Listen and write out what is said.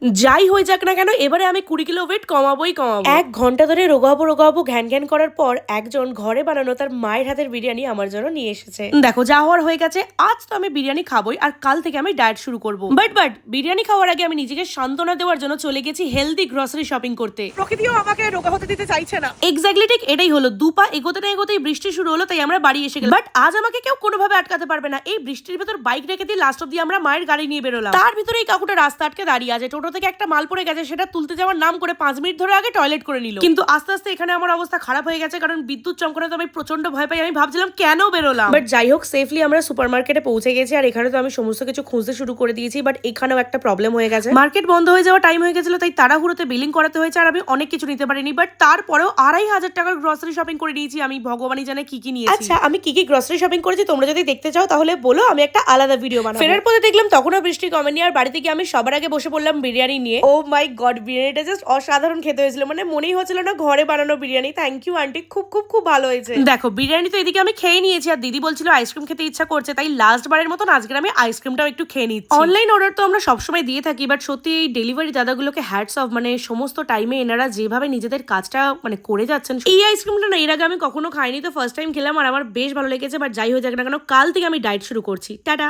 যাই হয়ে যাক না কেন এবারে আমি 20 কিলো ওয়েট কমাবোই কমাবো। 1 ঘন্টা ধরে রোগাবো ঘ্যান ঘ্যান করার পর একজন ঘরে বানানো তার মায়ের হাতের বিরিয়ানি আমার জন্য নিয়ে এসেছে। দেখো যা হওয়ার হয়ে গেছে, আজ তো আমি বিরিয়ানি খাবোই আর কাল থেকে আমি ডায়েট শুরু করবো। বাট বিরিয়ানি খাওয়ার আগে আমি নিজেকে সান্ত্বনা দেওয়ার জন্য চলে গেছি হেলদি গ্রসারি শপিং করতে। প্রকৃতিও আমাকে রোগা হতে দিতে চাইছে না। এক্স্যাক্টলি ঠিক এটাই হলো। দুপা এগোতে না এগোতেই বৃষ্টি শুরু হলো, তাই আমরা বাড়ি এসে গেলাম। বাট আজ আমাকে কেউ কোনোভাবে আটকাতে পারবে না। এই বৃষ্টির ভেতর বাইক রেখে দিয়ে লাস্ট অব্দি আমরা মায়ের গাড়ি নিয়ে বেরোলাম। তার ভিতরে এই কাকুটা রাস্তা আটকে দাঁড়িয়ে আছে। টোটো থেকে একটা মাল পড়ে গেছে, সেটা তুলতে যাওয়ার নাম করে 5 মিনিট ধরে আগে টয়লেট করে নিল। কিন্তু আস্তে আস্তে এখানে আমার অবস্থা খারাপ হয়ে গেছে, কারণ বিদ্যুৎ চমকানো তো আমি প্রচন্ড ভয় পাই। আমি ভাবছিলাম কেন বেরোলাম, বাট যাই হোক সেফলি আমরা সুপার মার্কেটে পৌঁছে গেছি। আর এখানে তো আমি সমস্ত কিছু খুঁজতে শুরু করে দিয়েছি, বাট এখানেও একটা প্রবলেম হয়ে গেছে। মার্কেট বন্ধ হয়ে যাওয়ার টাইম হয়ে গেছিল, তাই তাড়াহুড়োতে বিলিং করাতে হয়েছে। আর আমি অনেক কিছু নিতে পারিনি, বাট তারপরেও 2500 টাকার গ্রসারি শপিং করে নিয়েছি আমি। ভগবানই জানে কি কি নিয়েছি। আচ্ছা আমি কি কি গ্রসারি শপিং করেছি তোমরা যদি দেখতে চাও তাহলে বলো, আমি একটা আলাদা ভিডিও বানাবো। ফেরার পথে দেখলাম তখনও বৃষ্টি কমেনি, আর বাড়িতে গিয়ে আমি সবার আগে বসে পড়লাম বিরিয়ানি নিয়ে। ও মাই গড, বিরিয়ানিটা জাস্ট অসাধারণ খেতে হয়েছিল। মানে মনেই হচ্ছিল না ঘরে বানানো বিরিয়ানি। থ্যাংক ইউ আন্টি, খুব খুব খুব ভালো হয়েছে। দেখো বিরিয়ানি তো এদিকে আমি খেয়ে নিয়েছি, আর দিদি বলছিল আইসক্রিম খেতে ইচ্ছা করছে, তাই লাস্ট বারের মতন আজকে আমি আইসক্রিমটাও একটু খেয়ে নিচ্ছি। অনলাইন অর্ডার তো আমরা সবসময় দিয়ে থাকি, বাট সত্যি এই ডেলিভারি দাদাগুলোকে হ্যাটস অফ। মানে সমস্ত টাইমে এনারা যেভাবে নিজেদের কাজটা মানে করে যাচ্ছেন। এই আইসক্রিমটা না এর আগে আমি কখনো খাইনি, তো ফার্স্ট টাইম খেলাম আর আমার বেশ ভালো লেগেছে। বাট যাই হয়ে যাক না কেন কাল থেকে আমি ডায়েট শুরু করছি। টাটা।